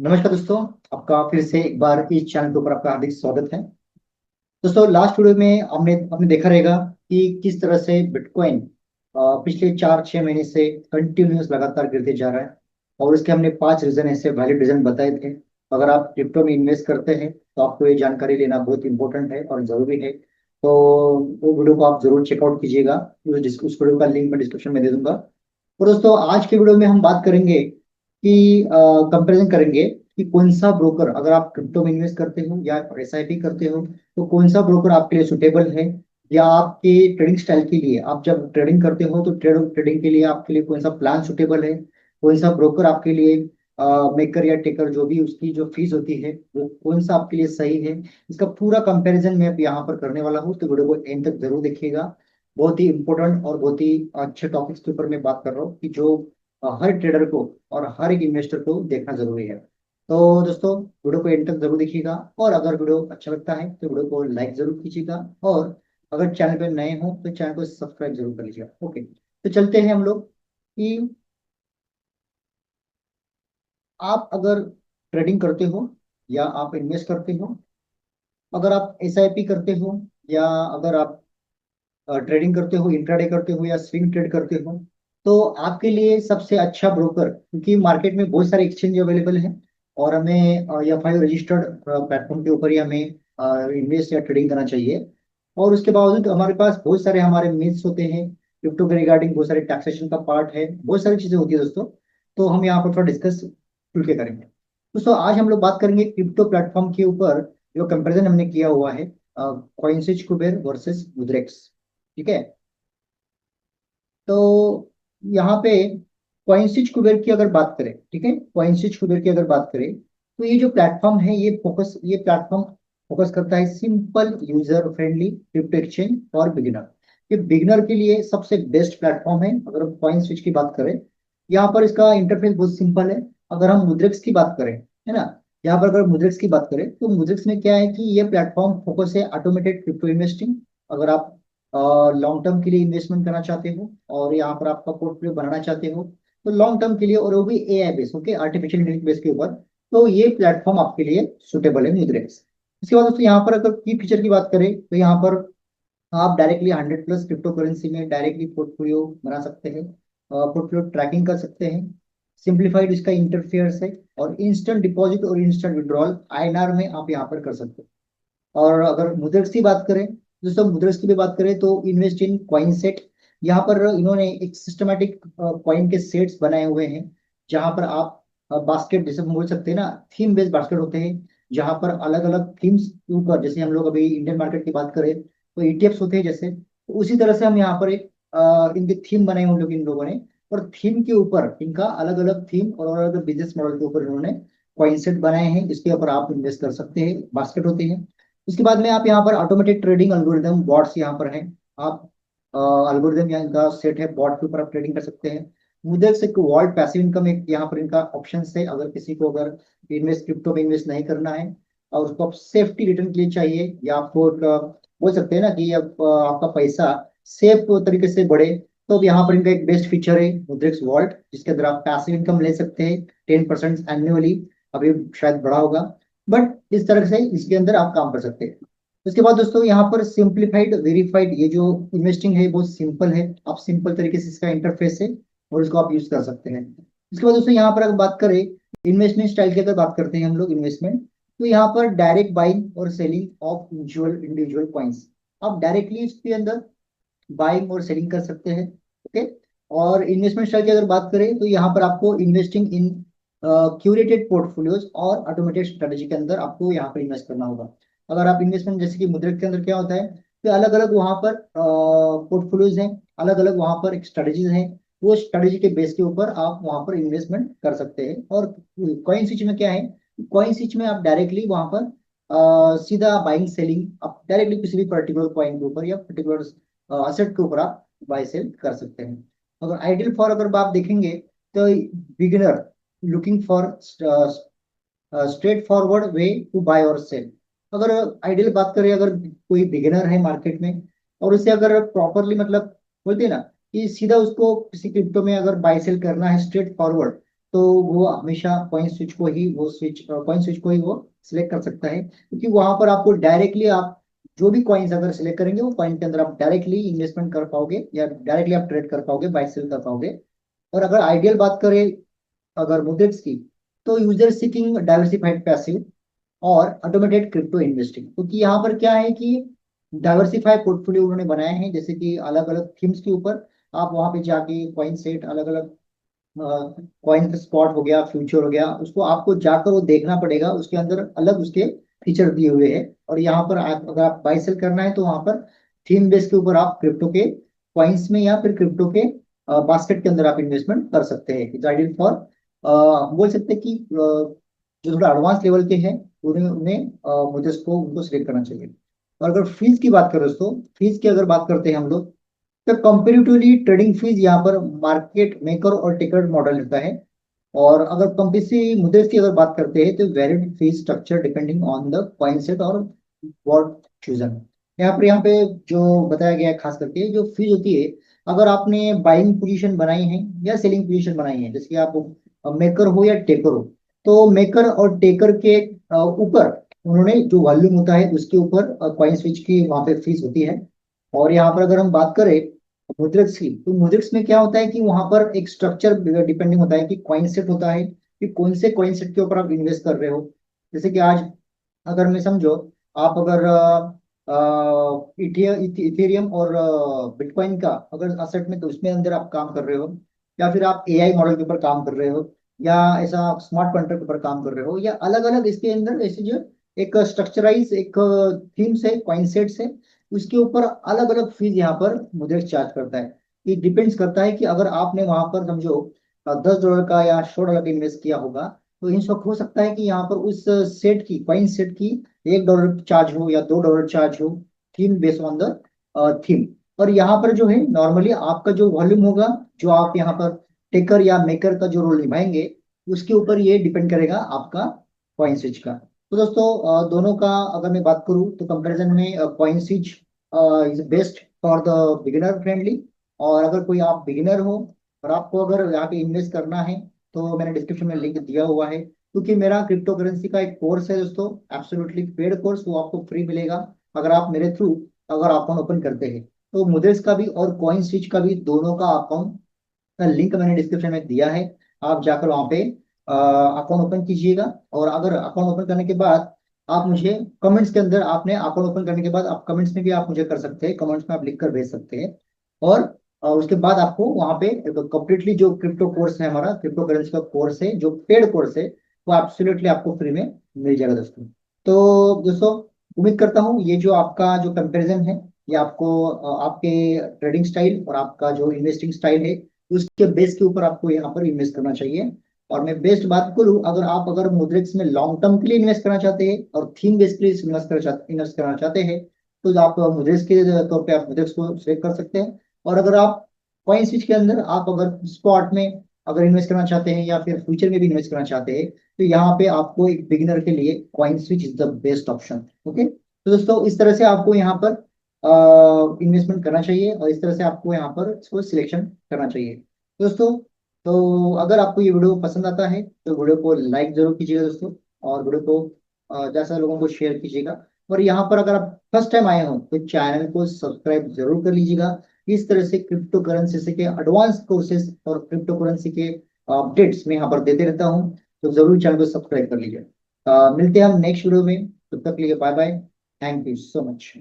नमस्कार दोस्तों। आपका फिर से एक बार इस चैनल के ऊपर आपका हार्दिक स्वागत है। दोस्तों, लास्ट वीडियो में हमने आपने देखा रहेगा कि किस तरह से बिटकॉइन पिछले 4-6 महीने से कंटिन्यूस लगातार गिरते जा रहा है। और उसके हमने 5 रीजन ऐसे वैलिड रीजन बताए थे। अगर आप क्रिप्टो में इन्वेस्ट करते हैं तो आपको ये जानकारी लेना बहुत इंपॉर्टेंट है और जरूरी है। तो वो वीडियो को आप जरूर चेकआउट कीजिएगा। उस वीडियो का लिंक मैं डिस्क्रिप्शन में दे दूंगा। और दोस्तों, आज के वीडियो में हम बात करेंगे कि कंपैरिजन करेंगे कि कौन सा ब्रोकर, अगर आप क्रिप्टो में इन्वेस्ट करते हो या एसआईपी करते हो, तो कौन सा ब्रोकर आपके लिए सुटेबल है। या आपके ट्रेडिंग स्टाइल के लिए, आप जब ट्रेडिंग करते हो तो ट्रेडिंग के लिए आपके लिए कौन सा प्लान सुटेबल है। कौन सा ब्रोकर आपके लिए मेकर या टेकर जो भी उसकी जो फीस होती है वो कौन सा आपके लिए सही है। इसका पूरा कंपैरिजन मैं अब यहाँ पर करने वाला हूँ, तो वीडियो को एंड तक जरूर देखिएगा। बहुत ही इंपॉर्टेंट और बहुत ही अच्छे टॉपिक्स के ऊपर मैं बात कर रहा हूँ कि जो हर ट्रेडर को और हर एक इन्वेस्टर को देखना जरूरी है। तो दोस्तों, वीडियो को एंड तक जरूर देखिएगा। और अगर वीडियो अच्छा लगता है तो वीडियो को लाइक जरूर कीजिएगा। और अगर चैनल पे नए हो तो चैनल को सब्सक्राइब जरूर कर लीजिएगा। ओके, तो चलते हैं हम लोग कि आप अगर ट्रेडिंग करते हो या आप इन्वेस्ट करते हो, अगर आप एसआईपी करते हो, या अगर आप ट्रेडिंग करते हो, इंट्राडे करते हो या स्विंग ट्रेड करते हो, तो आपके लिए सबसे अच्छा ब्रोकर, क्योंकि मार्केट में बहुत सारे एक्सचेंज अवेलेबल हैं और हमें या फाइव रजिस्टर्ड प्लेटफॉर्म के ऊपर ही हमें इन्वेस्ट या ट्रेडिंग करना चाहिए। और उसके बावजूद हमारे पास बहुत सारे हमारे मिथ्स होते हैं। क्रिप्टो के रिगार्डिंग बहुत सारे टैक्सेशन का पार्ट है, बहुत सारी चीजें होती है दोस्तों। तो हम यहाँ पर थोड़ा डिस्कस खुल के करेंगे। दोस्तों, आज हम लोग बात करेंगे क्रिप्टो प्लेटफॉर्म के ऊपर। जो कंपैरिजन हमने किया हुआ है कॉइनस्विच कुबेर वर्सेस मुद्रेक्स। ठीक है। तो यहाँ पे कॉइनस्विच कुबेर की अगर बात करें, ठीक है, कॉइनस्विच कुबेर की अगर बात करें, तो ये जो प्लेटफॉर्म है ये प्लेटफॉर्म फोकस करता है simple user friendly crypto exchange for beginner. ये बिगिनर के लिए सबसे बेस्ट प्लेटफॉर्म है अगर हम कॉइनस्विच की बात करें। यहाँ पर इसका इंटरफेस बहुत सिंपल है। अगर हम मुद्रिक्स की बात करें, है ना, यहाँ पर अगर मुद्रिक्स की बात करें तो मुद्रिक्स में क्या है कि ये प्लेटफॉर्म फोकस है ऑटोमेटेड क्रिप्टो इन्वेस्टिंग। अगर आप लॉन्ग टर्म के लिए इन्वेस्टमेंट करना चाहते हो और यहाँ पर आपका पोर्टफोलियो बनाना चाहते हो, तो लॉन्ग टर्म के लिए, और वो भी AI base, okay, artificial intelligence base के ऊपर, तो ये प्लेटफॉर्म आपके लिए सुटेबल है मुद्रेक्स। इसके बाद दोस्तों, यहाँ पर अगर की फीचर की बात करें तो यहाँ पर आप डायरेक्टली 100+ क्रिप्टो करेंसी में डायरेक्टली पोर्टफोलियो बना सकते हैं, पोर्टफोलियो ट्रैकिंग कर सकते हैं। सिंप्लीफाइड इसका इंटरफेयर्स है। और इंस्टेंट डिपॉजिट और इंस्टेंट विड्रॉल आईएनआर में आप यहाँ पर कर सकते हैं। और अगर मुद्रक्स की बात करें, दोस्तों मुद्रक्स की भी बात करें तो इन्वेस्ट इन कॉइन सेट। यहाँ पर इन्होंने एक सिस्टमेटिक कॉइन के सेट्स बनाए हुए हैं, जहाँ पर आप बास्केट, जैसे हम बोल सकते हैं ना, थीम बेस्ड बास्केट होते हैं, जहाँ पर अलग अलग थीम्स के ऊपर, जैसे हम लोग अभी इंडियन मार्केट की बात करें तो ईटीएफ्स होते हैं जैसे, तो उसी तरह से हम यहाँ पर एक इनके थीम बनाए हुए लोग इन लोगों ने। और थीम के ऊपर इनका अलग अलग थीम और अलग अलग बिजनेस मॉडल के ऊपर इन्होंने कॉइन सेट बनाए हैं, जिसके ऊपर आप इन्वेस्ट कर सकते हैं, बास्केट होते हैं। उसके बाद में आप यहाँ पर ऑटोमेटेड ट्रेडिंग अल्गोरिदम बॉट्स यहाँ पर हैं। आप अल्गोरिदम यहाँ का सेट है, बॉट के ऊपर आप ट्रेडिंग कर सकते हैं। मुझे से वॉल्ट पैसिव इनकम एक यहाँ पर इनका ऑप्शन है, अगर किसी को अगर इन्वेस्ट क्रिप्टो में इन्वेस्ट नहीं करना है और उसको आप सेफ्टी रिटर्न के लिए चाहिए, या आपको एक, बोल सकते हैं ना कि अब आपका पैसा सेफ तरीके से बढ़े, तो अब यहाँ पर इनका एक बेस्ट फीचर है मुद्रिक्स वॉल्ट, जिसके अंदर आप पैसिव इनकम ले सकते हैं 10% एनुअली। अभी शायद बढ़ा होगा, बट इस तरह से इसके अंदर आप काम कर सकते हैं। उसके बाद दोस्तों, यहाँ पर सिंप्लीफाइड वेरीफाइड, ये जो इन्वेस्टिंग है बहुत सिंपल है, आप सिंपल तरीके से इसका इंटरफेस है और इसको आप यूज कर सकते हैं। इसके बाद दोस्तों, यहाँ पर अगर बात करें इन्वेस्टमेंट स्टाइल की, अगर बात करते हैं हम लोग इन्वेस्टमेंट, तो यहाँ पर डायरेक्ट बाइंग और सेलिंग ऑफ इंडिविजुअल कॉइन्स, आप डायरेक्टली इसके अंदर बाइंग और सेलिंग कर सकते हैं। ओके। और इन्वेस्टमेंट स्टाइल की अगर बात करें तो यहाँ पर आपको इन्वेस्टिंग इन क्यूरेटेड पोर्टफोलियोज और ऑटोमेटेड स्ट्रेटेजी के अंदर आपको यहाँ पर इन्वेस्ट करना होगा। अगर आप इन्वेस्टमेंट, जैसे कि मुद्रा के अंदर क्या होता है कि अलग अलग वहाँ पर पोर्टफोलियोज हैं, अलग अलग वहाँ पर एक स्ट्रेटेजीज हैं, वो स्ट्रेटेजी के बेस के ऊपर आप वहाँ पर इन्वेस्टमेंट कर सकते हैं। और कॉइन स्विच में क्या है, कॉइन स्विच में आप डायरेक्टली वहाँ पर सीधा बाइंग सेलिंग, आप डायरेक्टली किसी भी पर्टिकुलर कॉइन के ऊपर या पर्टिकुलर असेट के ऊपर आप बाय सेल कर सकते हैं। अगर आइडियल फॉर अगर आप देखेंगे तो beginner looking for straightforward way to buy और सेल। अगर आइडियल बात करें, अगर कोई बिगिनर है मार्केट में और उसे अगर प्रॉपरली, मतलब बोलते हैं ना कि सीधा उसको किसी क्रिप्टो में अगर बाय सेल करना है स्ट्रेट फॉरवर्ड, तो वो हमेशा कॉइन स्विच को ही वो सिलेक्ट कर सकता है, क्योंकि वहां पर आपको डायरेक्टली आप जो भी कॉइन्स अगर सिलेक्ट करेंगे वो कॉइन के अंदर आप डायरेक्टली इन्वेस्टमेंट कर पाओगे या डायरेक्टली आप ट्रेड कर पाओगे, बाय सेल कर पाओगे। और अगर आइडियल बात करें अगर मुद्रिक्स की, तो यूजर सीकिंग डाइवर्सिफाइड पैसिव और ऑटोमेटेड क्रिप्टो इन्वेस्टिंग, क्योंकि यहाँ पर क्या है कि डाइवर्सिफाइड पोर्टफोलियो उन्होंने बनाए हैं, जैसे कि अलग अलग थीम्स के ऊपर आप वहां पे जाके कॉइन सेट अलग अलग कॉइन का स्पॉट हो गया, फ्यूचर हो गया, उसको आपको जाकर वो देखना पड़ेगा, उसके अंदर अलग उसके फीचर दिए हुए हैं। और यहाँ पर आप अगर आप बाई सेल करना है तो वहां पर थीम बेस के ऊपर आप क्रिप्टो के कॉइन्स में या फिर क्रिप्टो के बास्केट के अंदर आप इन्वेस्टमेंट कर सकते हैं। इट्स आइडियल फॉर बोल सकते हैं कि जो थोड़ा एडवांस लेवल के हैं उन्हें उन्हें मुझे इसको उनको सिलेक्ट करना चाहिए। और अगर फीस की बात करें दोस्तों, फीस की अगर बात करते हैं हम लोग, तो कंपेरेटिवली ट्रेडिंग फीस यहाँ पर मार्केट मेकर और टिकर मॉडल रहता है। और अगर कंपनी मुद्रा की अगर बात करते हैं तो varied fees structure depending on the coin set और वॉट चूजन। यहाँ पे जो बताया गया है खास करके जो फीस होती है, अगर आपने बाइंग पोजीशन बनाई है या सेलिंग पोजीशन बनाई है, जैसे कि आप मेकर हो या टेकर हो, तो मेकर और टेकर के ऊपर उन्होंने जो वॉल्यूम होता है उसके ऊपर कॉइन स्विच की वहां पे फीस होती है। और यहाँ पर अगर हम बात करें मुद्रिक्स की, तो मुद्रिक्स में क्या होता है कि वहां पर एक स्ट्रक्चर डिपेंडिंग होता है कि कॉइन सेट होता है कि कौन से कॉइन सेट के ऊपर आप इन्वेस्ट कर रहे हो। जैसे कि आज अगर मैं समझो आप अगर इथेरियम और बिटकॉइन का अगर असेट में तो उसमें अंदर आप काम कर रहे हो, या फिर आप एआई मॉडल के ऊपर काम कर रहे हो, या ऐसा स्मार्ट कॉन्ट्रैक्ट के ऊपर काम कर रहे हो, या अलग अलग इसके अंदर ऐसे जो एक स्ट्रक्चराइज एक थीम्स है, कॉइन सेट्स है, उसके ऊपर अलग अलग फीस यहाँ पर मुद्रा चार्ज करता है। ये डिपेंड्स करता है कि अगर आपने वहां पर समझो $10 का या $100 का इन्वेस्ट किया होगा, तो इन सब हो सकता है कि यहाँ पर उस सेट की कॉइन सेट की $1 चार्ज हो या $2 चार्ज हो, theme based on the theme. और यहाँ पर जो है नॉर्मली आपका जो वॉल्यूम होगा, जो आप यहाँ पर टेकर या मेकर का जो रोल निभाएंगे, उसके ऊपर ये डिपेंड करेगा आपका कॉइन स्विच का। तो दोस्तों दोनों का अगर मैं बात करूँ तो कंपैरिजन में coin switch is best for the beginner friendly. और अगर कोई आप बिगिनर हो और आपको अगर यहाँ पे इन्वेस्ट करना है, तो मैंने डिस्क्रिप्शन में लिंक दिया हुआ है, क्योंकि मेरा क्रिप्टो करेंसी का एक कोर्स है दोस्तों, एब्सोल्युटली पेड कोर्स, वो आपको फ्री मिलेगा अगर आप मेरे थ्रू अगर अकाउंट ओपन करते हैं। तो मुद्रेस का भी और कॉइन स्विच का भी दोनों का अकाउंट का लिंक मैंने डिस्क्रिप्शन में दिया है। आप जाकर वहाँ पे अकाउंट ओपन कीजिएगा। और अगर अकाउंट ओपन करने के बाद आप मुझे कमेंट्स के अंदर, आपने अकाउंट ओपन करने के बाद आप कमेंट्स में भी आप मुझे कर सकते हैं, कमेंट्स में आप लिख कर भेज सकते हैं। और उसके बाद आपको वहाँ पे कंप्लीटली जो क्रिप्टो कोर्स है, हमारा क्रिप्टो करेंसी का कोर्स है जो पेड कोर्स है, वो एब्सोल्युटली आपको फ्री में मिल जाएगा दोस्तों। तो दोस्तों उम्मीद करता हूँ ये जो आपका जो कंपैरिजन है, ये आपको आपके ट्रेडिंग स्टाइल और आपका जो इन्वेस्टिंग स्टाइल है उसके बेस के ऊपर आपको यहाँ पर इन्वेस्ट करना चाहिए। और मैं बेस्ट बात करूँ, अगर मुद्रिक्स में लॉन्ग टर्म के लिए इन्वेस्ट करना चाहते हैं और थीम बेस के लिए इन्वेस्ट करना चाहते हैं, तो आप मुद्रिक्स के तौर पे आप मुद्रिक्स को सिलेक्ट कर सकते हैं। और अगर आप कॉइन स्विच के अंदर आप अगर स्पॉट में अगर इन्वेस्ट करना चाहते हैं या फिर फ्यूचर में भी इन्वेस्ट करना चाहते हैं, तो यहाँ पे आपको एक बिगिनर के लिए coin switch is the best option. Okay, तो दोस्तों इस तरह से आपको यहाँ पर इन्वेस्टमेंट करना चाहिए और इस तरह से आपको यहाँ पर इसको सिलेक्शन करना चाहिए दोस्तों। तो अगर आपको ये वीडियो पसंद आता है तो वीडियो को लाइक जरूर कीजिएगा दोस्तों, और वीडियो को ज्यादा लोगों को शेयर कीजिएगा। और यहाँ पर अगर आप फर्स्ट टाइम आए हो तो चैनल को सब्सक्राइब जरूर कर लीजिएगा। इस तरह से क्रिप्टो करेंसी से के एडवांस कोर्सेज और क्रिप्टो करेंसी के अपडेट्स मैं यहाँ पर देते रहता हूँ, तो जरूर चैनल को सब्सक्राइब कर लीजिए। मिलते हैं हम नेक्स्ट वीडियो में, तब तक के लिए bye bye. Thank you so much.